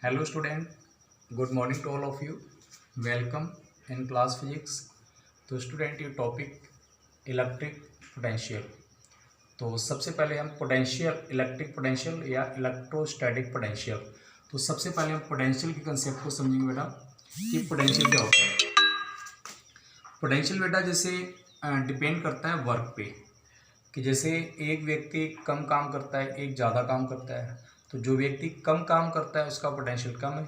Hello student, good morning to all of you. Welcome in class physics. तो student ये topic electric potential. तो सबसे पहले हम पोटेंशियल, इलेक्ट्रिक पोटेंशियल या इलेक्ट्रोस्टैटिक पोटेंशियल। तो सबसे पहले हम पोटेंशियल के कंसेप्ट को समझेंगे बेटा कि पोटेंशियल क्या होता है। पोटेंशियल बेटा जैसे डिपेंड करता है वर्क पे, कि जैसे एक व्यक्ति कम काम करता है, एक ज़्यादा काम करता है, तो जो व्यक्ति कम काम करता है उसका पोटेंशियल कम है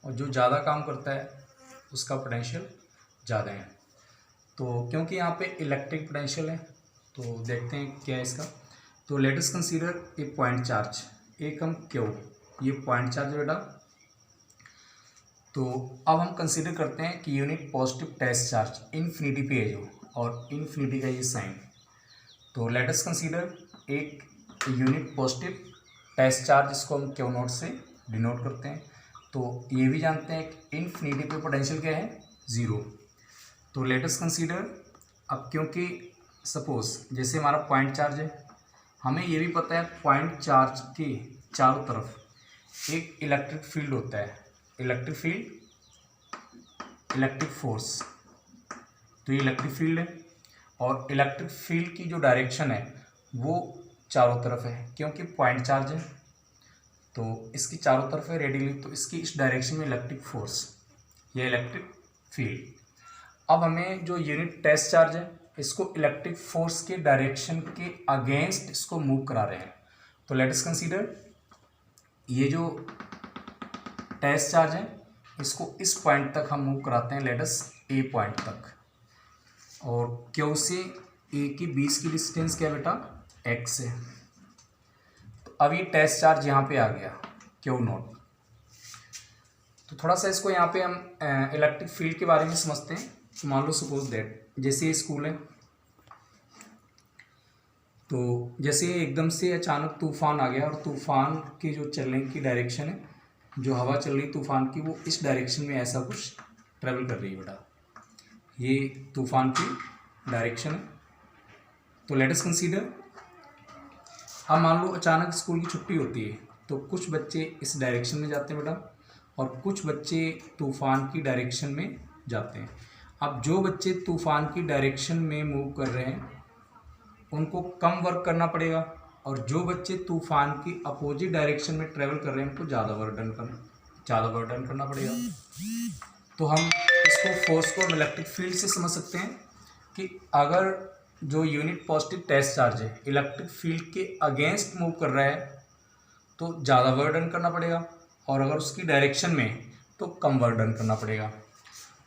और जो ज़्यादा काम करता है उसका पोटेंशियल ज़्यादा है। तो क्योंकि यहाँ पे इलेक्ट्रिक पोटेंशियल है तो देखते हैं क्या है इसका। तो let us consider a point charge, एक हम क्यू, ये पॉइंट चार्ज है बेटा। तो अब हम कंसीडर करते हैं कि unit positive test charge infinity पे है जो, और इन्फिनिटी का ये साइन। तो लेट अस कंसीडर एक यूनिट पॉजिटिव टेस्ट चार्ज, इसको हम क्यू नोट से डिनोट करते हैं। तो ये भी जानते हैं कि इन्फिनिटी पे पोटेंशियल क्या है, ज़ीरो। तो लेट अस कंसीडर, अब क्योंकि सपोज जैसे हमारा पॉइंट चार्ज है, हमें ये भी पता है पॉइंट चार्ज के चारों तरफ एक इलेक्ट्रिक फील्ड होता है, इलेक्ट्रिक फील्ड, इलेक्ट्रिक फोर्स। तो ये इलेक्ट्रिक फील्ड है और इलेक्ट्रिक फील्ड की जो डायरेक्शन है वो चारों तरफ है, क्योंकि पॉइंट चार्ज है तो इसकी चारों तरफ है रेडियली, तो इसकी इस डायरेक्शन में इलेक्ट्रिक फोर्स या इलेक्ट्रिक फील्ड। अब हमें जो यूनिट टेस्ट चार्ज है इसको इलेक्ट्रिक फोर्स के डायरेक्शन के अगेंस्ट इसको मूव करा रहे हैं। तो लेट अस कंसीडर ये जो टेस्ट चार्ज है इसको इस पॉइंट तक हम मूव कराते हैं, लेट अस ए पॉइंट तक, और क्यू से ए की बीच की डिस्टेंस क्या बेटा, एक्स है। तो अब ये टेस्ट चार्ज यहाँ पे आ गया क्यू नॉट। तो थोड़ा सा इसको यहाँ पे हम इलेक्ट्रिक फील्ड के बारे में समझते हैं। तो मान लो सपोज दैट जैसे ये स्कूल है, तो जैसे एकदम से अचानक तूफान आ गया और तूफान की जो चलने की डायरेक्शन है, जो हवा चल रही तूफान की, वो इस डायरेक्शन में ऐसा कुछ ट्रेवल कर रही है बेटा, ये तूफान की डायरेक्शन है। तो लेट अस कंसीडर, अब मान लो अचानक स्कूल की छुट्टी होती है तो कुछ बच्चे इस डायरेक्शन में जाते हैं बेटा और कुछ बच्चे तूफान की डायरेक्शन में जाते हैं। अब जो बच्चे तूफान की डायरेक्शन में मूव कर रहे हैं उनको कम वर्क करना पड़ेगा, और जो बच्चे तूफान की अपोजिट डायरेक्शन में ट्रेवल कर रहे हैं उनको ज़्यादा वर्क करना पड़ेगा। तो हम इसको फोर्स को इलेक्ट्रिक फील्ड से समझ सकते हैं कि अगर जो यूनिट पॉजिटिव टेस्ट चार्ज है इलेक्ट्रिक फील्ड के अगेंस्ट मूव कर रहा है तो ज़्यादा वर्क डन करना पड़ेगा, और अगर उसकी डायरेक्शन में तो कम वर्क डन करना पड़ेगा।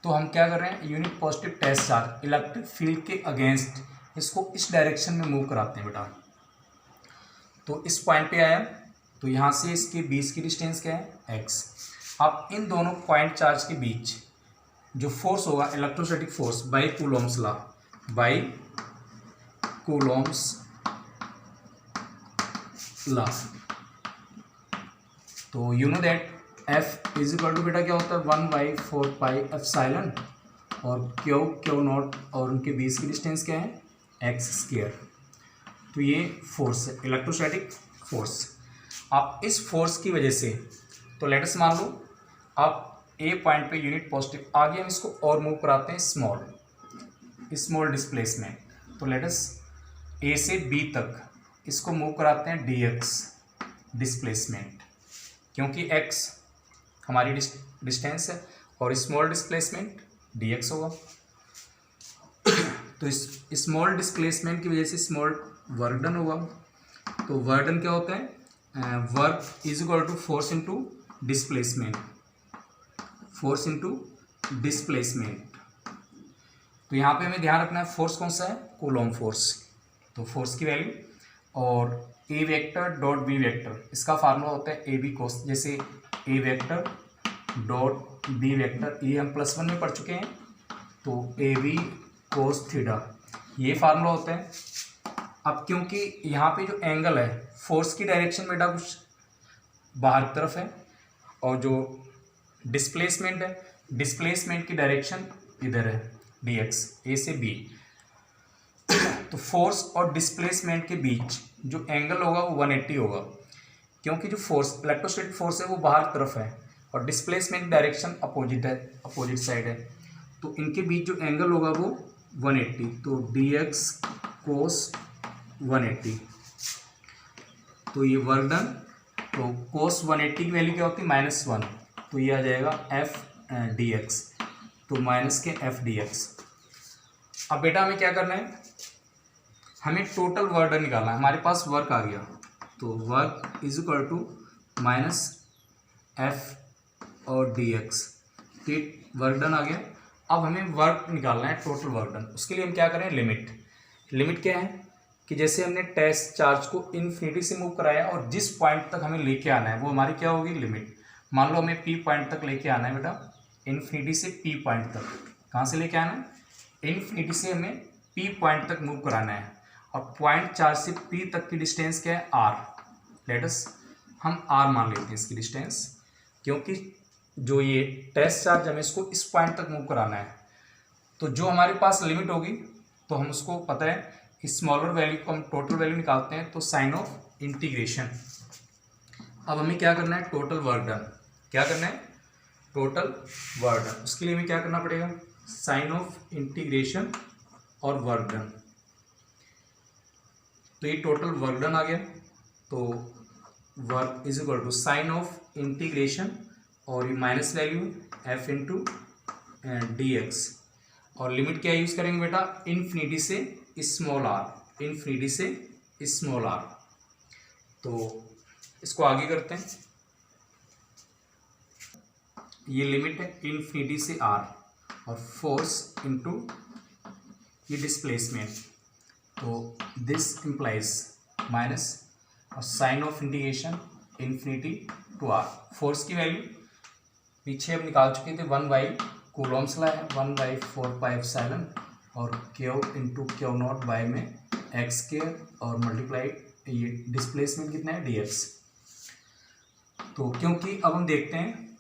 तो हम क्या कर रहे हैं, unit positive test charge electric field के अगेंस्ट इसको इस डायरेक्शन में मूव कराते हैं बेटा। तो इस पॉइंट पे आया, तो यहाँ से इसके बीच की डिस्टेंस क्या है, एक्स। अब इन दोनों पॉइंट चार्ज के बीच जो फोर्स होगा electrostatic force by Coulomb's law, by Coulomb's law. तो you know that F is equal to बेटा क्या होता है, 1/4πε, और क्यू नॉट और उनके बीच की डिस्टेंस क्या है, एक्स स्क्वायर। तो ये फोर्स है, इलेक्ट्रोस्टैटिक फोर्स। अब इस फोर्स की वजह से, तो लेट अस मान लो आप ए पॉइंट पे यूनिट पॉजिटिव, आगे हम इसको और मूव कराते हैं स्मॉल डिस्प्लेसमेंट। तो लेट अस ए से बी तक इसको मूव कराते हैं dx डिस्प्लेसमेंट, क्योंकि x हमारी डिस्टेंस है और स्मॉल डिस्प्लेसमेंट dx होगा। तो इस स्मॉल डिस्प्लेसमेंट की वजह से स्मॉल वर्क डन होगा। तो वर्क डन क्या होता है, work is equal to force into displacement. तो यहाँ पे हमें ध्यान रखना है फोर्स कौन सा है, कूलॉम फोर्स। तो फोर्स की वैल्यू, और ए वेक्टर डॉट बी वेक्टर, इसका फार्मूला होता है ए बी कोस, जैसे ए वेक्टर डॉट बी वेक्टर, ये हम +1 में पढ़ चुके हैं, तो ए बी कोस थीटा, ये फार्मूला होता है। अब क्योंकि यहाँ पे जो एंगल है, फोर्स की डायरेक्शन बेटा कुछ बाहर की तरफ है, और जो डिस्प्लेसमेंट है, डिस्प्लेसमेंट की डायरेक्शन इधर है dx, ए से बी। तो फोर्स और डिस्प्लेसमेंट के बीच जो एंगल होगा वो 180 होगा, क्योंकि जो फोर्स इलेक्ट्रोस्टैटिक फोर्स है वो बाहर की तरफ है और डिस्प्लेसमेंट डायरेक्शन अपोजिट है, अपोजिट साइड है, तो इनके बीच जो एंगल होगा वो 180, तो dx cos 180, तो ये वर्क डन। तो cos 180 की वैल्यू क्या होती है -1, तो ये आ जाएगा f dx, तो माइनस के f dx। अब बेटा हमें क्या करना है, हमें टोटल वर्क डन निकालना है। हमारे पास वर्क आ गया, तो work is equal to minus f और dx, वर्क डन आ गया। अब हमें वर्क निकालना है टोटल वर्क डन। उसके लिए हम क्या करें, लिमिट क्या है कि जैसे हमने टेस्ट चार्ज को इन्फिनिटी से मूव कराया और जिस पॉइंट तक हमें लेके आना है वो हमारी क्या होगी, लिमिट। मान लो हमें P पॉइंट तक लेके आना है बेटा, इन्फिनिटी से P पॉइंट तक। कहाँ से लेके आना है, इन्फिनिटी से हमें P पॉइंट तक मूव कराना है, और पॉइंट चार्ज से P तक की डिस्टेंस क्या है, r। लेट अस हम r मान लेते हैं इसकी डिस्टेंस, क्योंकि जो ये टेस्ट चार्ज हमें इसको इस पॉइंट तक मूव कराना है। तो जो हमारे पास लिमिट होगी, तो हम उसको पता है स्मॉलर वैल्यू को हम टोटल वैल्यू निकालते हैं, तो साइन ऑफ इंटीग्रेशन। अब हमें क्या करना है, टोटल वर्क डन। क्या करना है, टोटल वर्क डन। उसके लिए हमें क्या करना पड़ेगा, साइन ऑफ इंटीग्रेशन और वर्क डन। तो ये टोटल वर्क डन आ गया, तो work is equal to sign of integration और ये minus value f into dx, और लिमिट क्या यूज करेंगे बेटा, इन्फिनिटी से स्मॉल r, इन्फिनिटी से स्मॉल r। तो इसको आगे करते हैं, ये लिमिट है इन्फिनिटी से r, और फोर्स इनटू ये डिस्प्लेसमेंट, तो दिस इम्प्लाइज माइनस और sign of integration infinity to r। Force की वैल्यू पीछे हम निकाल चुके थे, 1 कूलॉम्स लॉ है, 1/4πε और Q into Q naught by में एक्स स्क्वायर और मल्टीप्लाइड ये डिस्प्लेसमेंट कितना है, dx। तो क्योंकि अब हम देखते हैं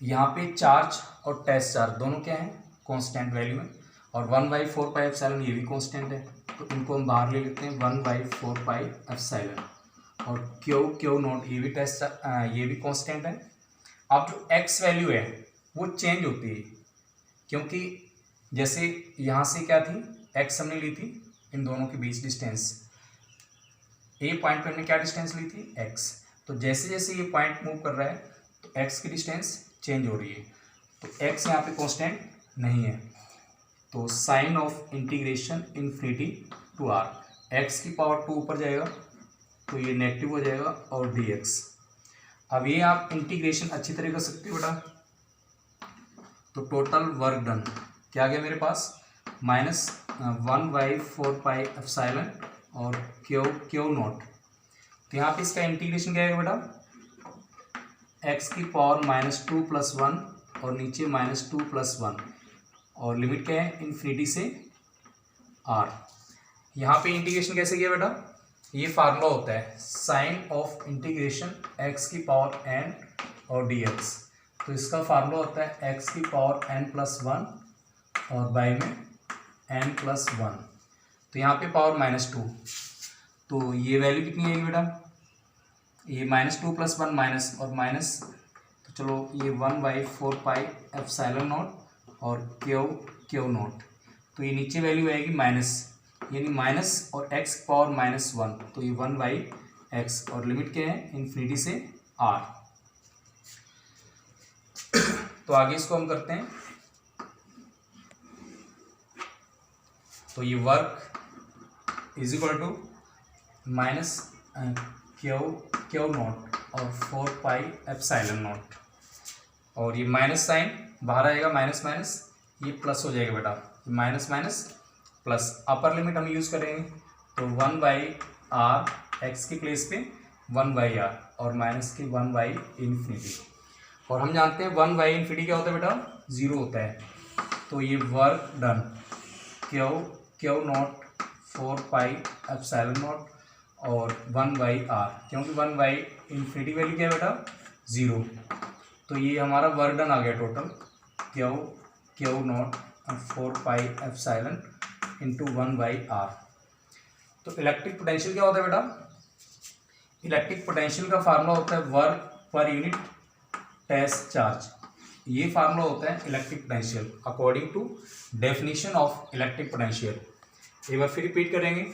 यहाँ पे चार्ज और टेस्ट चार्ज दोनों क्या है, कांस्टेंट वैल्यू है, और 1/4πε ये भी कांस्टेंट है, तो इनको हम बाहर ले लेते हैं, 1/4πε, और क्यू नॉट ये भी ये भी कांस्टेंट है। अब जो x वैल्यू है वो चेंज होती है, क्योंकि जैसे यहाँ से क्या थी, x हमने ली थी, इन दोनों के बीच डिस्टेंस, ए पॉइंट पे हमने क्या डिस्टेंस ली थी, x। तो जैसे जैसे ये पॉइंट मूव कर रहा है तो x की डिस्टेंस चेंज हो रही है, तो x यहाँ पे कांस्टेंट नहीं है, तो sign of integration infinity to r, x की पावर 2 ऊपर जाएगा तो ये नेगेटिव हो जाएगा, और dx। अब ये आप इंटीग्रेशन अच्छी तरह कर सकते हो बेटा। तो टोटल वर्क डन क्या गया मेरे पास, -1/4πε और क्यू नॉट। तो यहाँ पे इसका इंटीग्रेशन क्या है बेटा, x की पावर -2 + 1 और नीचे -2 + 1, और लिमिट क्या है, इन्फिनिटी से r। यहाँ पे इंटीग्रेशन कैसे किया बेटा, ये फार्मूला होता है साइन ऑफ इंटीग्रेशन x की पावर n और dx। तो इसका फार्मूला होता है x की पावर n+1 और बाय में n+1, तो यहाँ पे पावर -2, तो ये वैल्यू कितनी आएगी बेटा, ये -2 + 1 माइनस और माइनस, तो चलो ये 1/4πε और क्यू नॉट, तो ये नीचे वैल्यू आएगी माइनस, यानी माइनस और x पावर -1, तो ये 1/x, और लिमिट क्या है, इन्फिनिटी से r। तो आगे इसको हम करते हैं, तो ये work is equal to minus Q naught और 4πε0, और ये माइनस साइन बाहर आएगा, माइनस माइनस ये प्लस हो जाएगा बेटा, minus minus plus, upper limit हम यूज़ करेंगे, तो 1/r, x की प्लेस पे 1/r और माइनस की 1/∞, और हम जानते हैं 1/∞ क्या होता है बेटा, 0 होता है। तो ये वर्क डन क्यू नॉट 4πε0 और 1/r, क्योंकि 1/∞ वैल्यू क्या है बेटा, 0, तो ये हमारा वर्क डन आ गया total, Q not 4πε into 1/r। तो इलेक्ट्रिक पोटेंशियल क्या होता है बेटा, इलेक्ट्रिक पोटेंशियल का फार्मूला होता है वर्क पर यूनिट टेस्ट चार्ज, ये फार्मूला होता है electric potential according to definition of electric potential. एक बार फिर रिपीट करेंगे,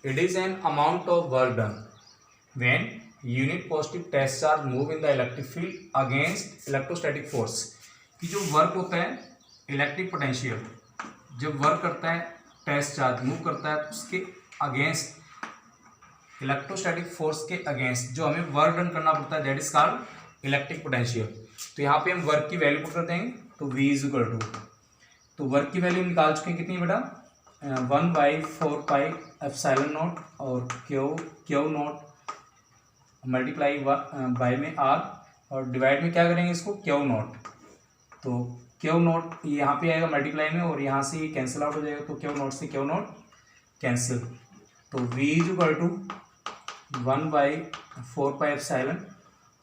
it is an amount of work done when unit positive test charge move in the electric field against electrostatic force. कि जो work होता है इलेक्ट्रिक पोटेंशियल जब work करता है, टेस्ट चार्ज मूव करता है, उसके अगेंस्ट इलेक्ट्रोस्टैटिक फोर्स के अगेंस्ट जो हमें वर्क डन करना पड़ता है, that is called electric potential. तो यहाँ पे हम वर्क की वैल्यू पुट कर देंगे, तो V इज इक्वल टू, तो वर्क की वैल्यू निकाल चुके हैं कितनी बेटा, 1/4πε0 और क्यू नॉट मल्टीप्लाई बाय में R और डिवाइड में क्या करेंगे इसको क्यू नॉट, तो क्यू नॉट यहाँ पे आएगा मल्टीप्लाई में और यहाँ से कैंसिल आउट हो जाएगा, तो क्यू नॉट से क्यू नॉट कैंसिल, तो V इज इक्वल टू 1/4πε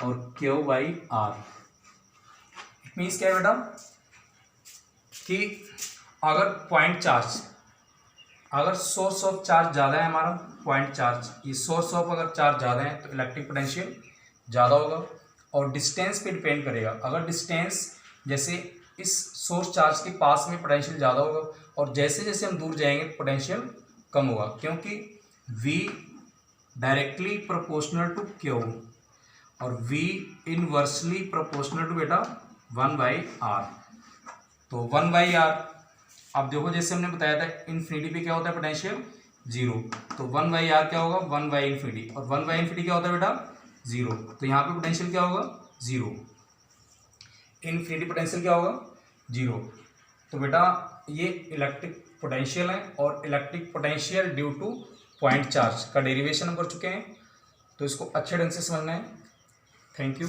और Q/R। इट मीन्स क्या है बेटा कि अगर पॉइंट चार्ज, अगर सोर्स ऑफ चार्ज ज़्यादा है हमारा पॉइंट चार्ज, ये सोर्स ऑफ अगर चार्ज ज़्यादा है तो इलेक्ट्रिक पोटेंशियल ज़्यादा होगा और डिस्टेंस पे डिपेंड करेगा। अगर डिस्टेंस जैसे इस सोर्स चार्ज के पास में पोटेंशियल ज़्यादा होगा और जैसे जैसे हम दूर जाएंगे पोटेंशियल कम होगा, क्योंकि V directly proportional to Q और V इनवर्सली प्रोपोर्शनल टू बेटा 1/R। तो 1/R, अब देखो जैसे हमने बताया था इन्फिनिटी पे क्या होता है पोटेंशियल 0, तो 1/R क्या होगा 1/∞, और 1/∞ क्या होता है बेटा 0, तो यहाँ पे पोटेंशियल क्या होगा 0, इन्फिनिटी पोटेंशियल क्या होगा 0। तो बेटा ये इलेक्ट्रिक पोटेंशियल है और electric potential due two point charge का डेरिवेशन हम कर चुके हैं, तो इसको अच्छे ढंग से समझना है। Thank you.